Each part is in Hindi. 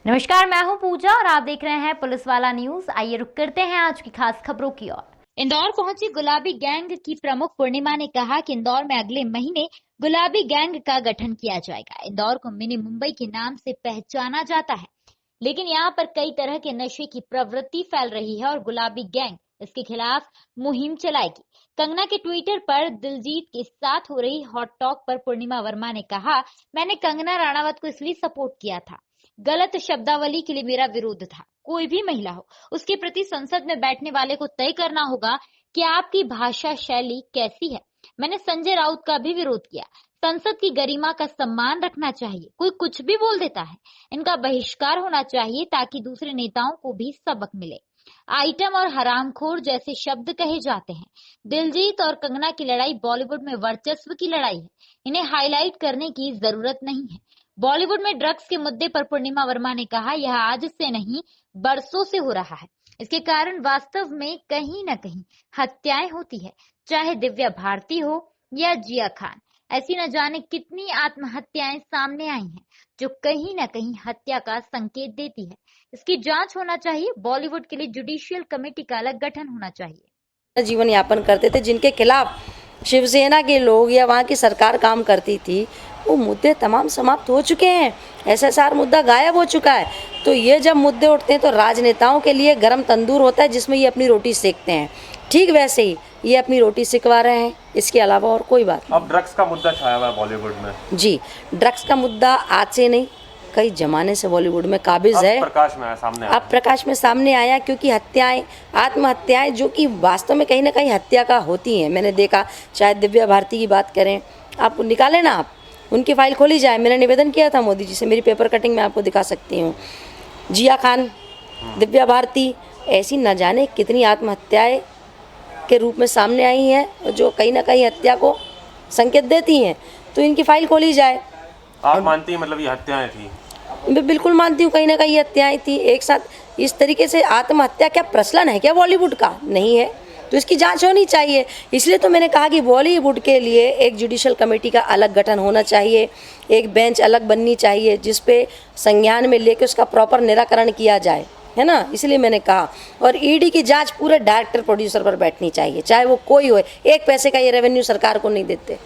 नमस्कार, मैं हूं पूजा और आप देख रहे हैं पुलिस वाला न्यूज। आइए रुक करते हैं आज की खास खबरों की ओर। इंदौर पहुंची गुलाबी गैंग की प्रमुख पूर्णिमा ने कहा कि इंदौर में अगले महीने गुलाबी गैंग का गठन किया जाएगा। इंदौर को मिनी मुंबई के नाम से पहचाना जाता है, लेकिन यहाँ पर कई तरह के नशे की प्रवृत्ति फैल रही है और गुलाबी गैंग इसके खिलाफ मुहिम चलाएगी। कंगना के ट्विटर पर दिलजीत के साथ हो रही हॉट टॉक पर पूर्णिमा वर्मा ने कहा, मैंने कंगना राणावत को इसलिए सपोर्ट किया था, गलत शब्दावली के लिए मेरा विरोध था। कोई भी महिला हो, उसके प्रति संसद में बैठने वाले को तय करना होगा कि आपकी भाषा शैली कैसी है। मैंने संजय राउत का भी विरोध किया। संसद की गरिमा का सम्मान रखना चाहिए। कोई कुछ भी बोल देता है, इनका बहिष्कार होना चाहिए ताकि दूसरे नेताओं को भी सबक मिले। आइटम और हरामखोर जैसे शब्द कहे जाते हैं। दिलजीत और कंगना की लड़ाई बॉलीवुड में वर्चस्व की लड़ाई है, इन्हें हाईलाइट करने की जरूरत नहीं है। बॉलीवुड में ड्रग्स के मुद्दे पर पूर्णिमा वर्मा ने कहा, यह आज से नहीं बरसों से हो रहा है। इसके कारण वास्तव में कहीं न कहीं हत्याएं होती है, चाहे दिव्या भारती हो या जिया खान। ऐसी न जाने कितनी आत्महत्याएं सामने आई हैं, जो कहीं न कहीं हत्या का संकेत देती है। इसकी जांच होना चाहिए। बॉलीवुड के लिए जुडिशियल कमेटी का अलग गठन होना चाहिए। जीवन यापन करते थे, जिनके खिलाफ शिवसेना के लोग या वहाँ की सरकार काम करती थी, वो मुद्दे तमाम समाप्त हो चुके हैं। एसएसआर मुद्दा गायब हो चुका है। तो ये जब मुद्दे उठते हैं तो राजनेताओं के लिए गर्म तंदूर होता है जिसमें ये अपनी रोटी सेकते हैं। ठीक वैसे ही ये अपनी रोटी सिकवा रहे हैं, इसके अलावा और कोई बात नहीं। अब ड्रग्स का मुद्दा छाया हुआ है बॉलीवुड में। जी, ड्रग्स का मुद्दा आज से नहीं, कई जमाने से बॉलीवुड में काबिज है। प्रकाश में आया, सामने आया। अब प्रकाश में सामने आया क्योंकि हत्याएं, आत्महत्याएं जो कि वास्तव में कहीं ना कहीं हत्या का होती हैं। मैंने देखा, चाहे दिव्या भारती की बात करें, आप निकालें ना, आप उनकी फाइल खोली जाए। मैंने निवेदन किया था मोदी जी से, मेरी पेपर कटिंग में आपको दिखा सकती हूँ। जिया खान, दिव्या भारती, ऐसी न जाने कितनी आत्महत्याएं के रूप में सामने आई हैं जो कहीं ना कहीं हत्या को संकेत देती हैं। तो इनकी फाइल खोली जाए। आप मानती हैं मतलब ये हत्याएं थी? मैं बिल्कुल मानती हूँ, कहीं ना कहीं हत्याएं थी एक साथ। इस तरीके से आत्महत्या क्या प्रचलन है क्या बॉलीवुड का? नहीं है, तो इसकी जांच होनी चाहिए। इसलिए तो मैंने कहा कि बॉलीवुड के लिए एक जुडिशियल कमेटी का अलग गठन होना चाहिए, एक बेंच अलग बननी चाहिए जिस पे संज्ञान में लेके उसका प्रॉपर निराकरण किया जाए, है ना। इसलिए मैंने कहा, और ईडी की जांच पूरे डायरेक्टर प्रोड्यूसर पर बैठनी चाहिए, चाहे वो कोई हो। एक पैसे का ये रेवेन्यू सरकार को नहीं देते,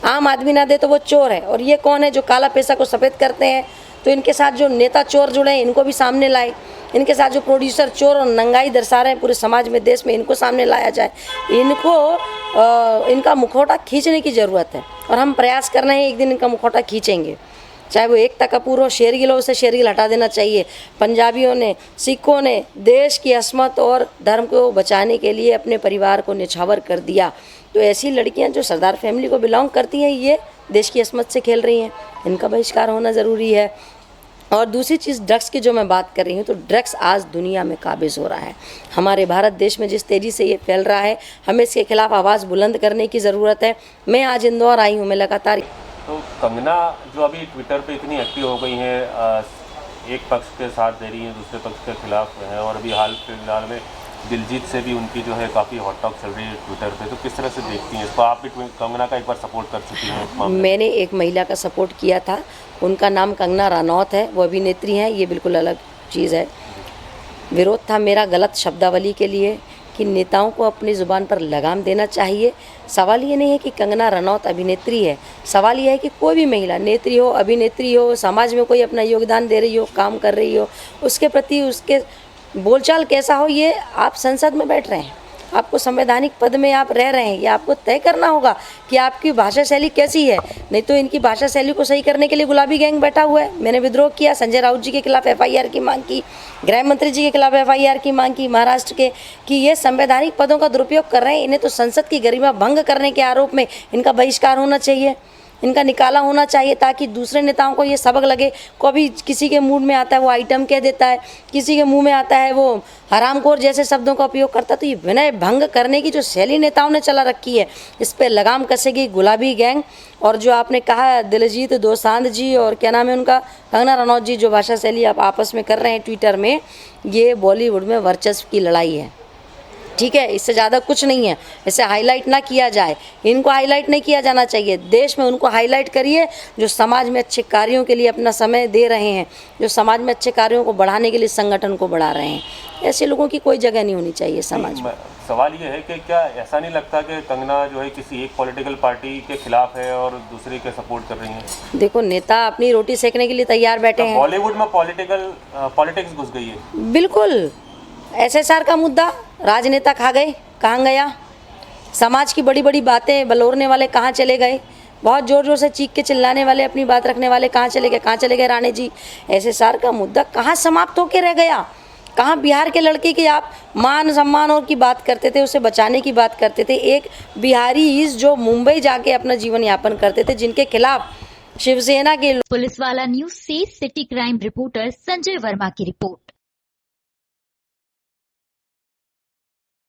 आम आदमी ना दे तो वो चोर है। और ये कौन है जो काला पैसा को सफ़ेद करते हैं? तो इनके साथ जो नेता चोर जुड़े हैं इनको भी सामने लाए, इनके साथ जो प्रोड्यूसर चोर और नंगाई दर्शा रहे हैं पूरे समाज में, देश में, इनको सामने लाया जाए। इनका मुखौटा खींचने की ज़रूरत है और हम प्रयास कर रहे हैं, एक दिन इनका मुखौटा खींचेंगे। चाहे वो एकता कपूर हो, शेरगिल हो, उसे शेरगिल हटा देना चाहिए। पंजाबियों ने, सिखों ने देश की असमत और धर्म को बचाने के लिए अपने परिवार को निछावर कर दिया। तो ऐसी लड़कियां जो सरदार फैमिली को बिलोंग करती हैं, ये देश की असमत से खेल रही हैं, इनका बहिष्कार होना ज़रूरी है। और दूसरी चीज़ ड्रग्स की जो मैं बात कर रही हूँ, तो ड्रग्स आज दुनिया में काबिज हो रहा है। हमारे भारत देश में जिस तेज़ी से ये फैल रहा है, हमें इसके खिलाफ आवाज़ बुलंद करने की ज़रूरत है। मैं आज इंदौर आई हूँ, मैं लगातार। तो कंगना जो अभी ट्विटर पे इतनी एक्टिव हो गई हैं, एक पक्ष के साथ दे रही हैं, दूसरे पक्ष के खिलाफ हैं, और अभी हाल फिलहाल में दिलजीत से भी उनकी जो है काफ़ी हॉट टॉक चल रही है ट्विटर पे, तो किस तरह से देखती हैं इसको? आप भी कंगना का एक बार सपोर्ट कर चुकी हैं। मैंने एक महिला का सपोर्ट किया था, उनका नाम कंगना रनौत है, वो अभिनेत्री हैं, ये बिल्कुल अलग चीज़ है। विरोध था मेरा गलत शब्दावली के लिए कि नेताओं को अपनी ज़ुबान पर लगाम देना चाहिए। सवाल ये नहीं है कि कंगना रनौत अभिनेत्री है, सवाल ये है कि कोई भी महिला, नेत्री हो, अभिनेत्री हो, समाज में कोई अपना योगदान दे रही हो, काम कर रही हो, उसके प्रति उसके बोलचाल कैसा हो, ये आप संसद में बैठ रहे हैं, आपको संवैधानिक पद में आप रह रहे हैं, ये आपको तय करना होगा कि आपकी भाषा शैली कैसी है। नहीं तो इनकी भाषा शैली को सही करने के लिए गुलाबी गैंग बैठा हुआ है। मैंने विद्रोह किया, संजय राउत जी के खिलाफ एफआईआर की मांग की, गृह मंत्री जी के खिलाफ एफआईआर की मांग की महाराष्ट्र के, कि ये संवैधानिक पदों का दुरुपयोग कर रहे हैं, इन्हें तो संसद की गरिमा भंग करने के आरोप में इनका बहिष्कार होना चाहिए, इनका निकाला होना चाहिए, ताकि दूसरे नेताओं को ये सबक लगे। कभी किसी के मूड में आता है वो आइटम कह देता है, किसी के मुंह में आता है वो हरामखोर जैसे शब्दों का उपयोग करता है। तो ये विनय भंग करने की जो शैली नेताओं ने चला रखी है, इस पर लगाम कसेगी गुलाबी गैंग। और जो आपने कहा दिलजीत दोसांझ जी और क्या नाम है उनका, कंगना रनौत जी, जो भाषा शैली आप आपस में कर रहे हैं ट्विटर में, ये बॉलीवुड में वर्चस्व की लड़ाई है। ठीक है, इससे ज़्यादा कुछ नहीं है। इसे हाईलाइट ना किया जाए, इनको हाईलाइट नहीं किया जाना चाहिए। देश में उनको हाईलाइट करिए जो समाज में अच्छे कार्यों के लिए अपना समय दे रहे हैं, जो समाज में अच्छे कार्यों को बढ़ाने के लिए संगठन को बढ़ा रहे हैं। ऐसे लोगों की कोई जगह नहीं होनी चाहिए समाज में। सवाल ये है कि क्या ऐसा नहीं लगता कि कंगना जो है किसी एक पॉलिटिकल पार्टी के खिलाफ है और दूसरे के सपोर्ट कर रही हैं? देखो, नेता अपनी रोटी सेकने के लिए तैयार बैठे हैं। बॉलीवुड में पॉलिटिक्स घुस गई है। बिल्कुल, SSR का मुद्दा राजनेता खा गए, कहाँ गया? समाज की बड़ी बड़ी बातें बलोरने वाले कहाँ चले गए? बहुत ज़ोर ज़ोर से चीख के चिल्लाने वाले, अपनी बात रखने वाले कहाँ चले गए? कहाँ चले गए राणे जी? SSR का मुद्दा कहाँ समाप्त होके रह गया? कहाँ बिहार के लड़के की आप मान सम्मान और की बात करते थे, उसे बचाने की बात करते थे? एक बिहारी जो मुंबई जाके अपना जीवन यापन करते थे, जिनके खिलाफ शिवसेना के पुलिस वाला न्यूज से city crime reporter Sanjay Verma की रिपोर्ट।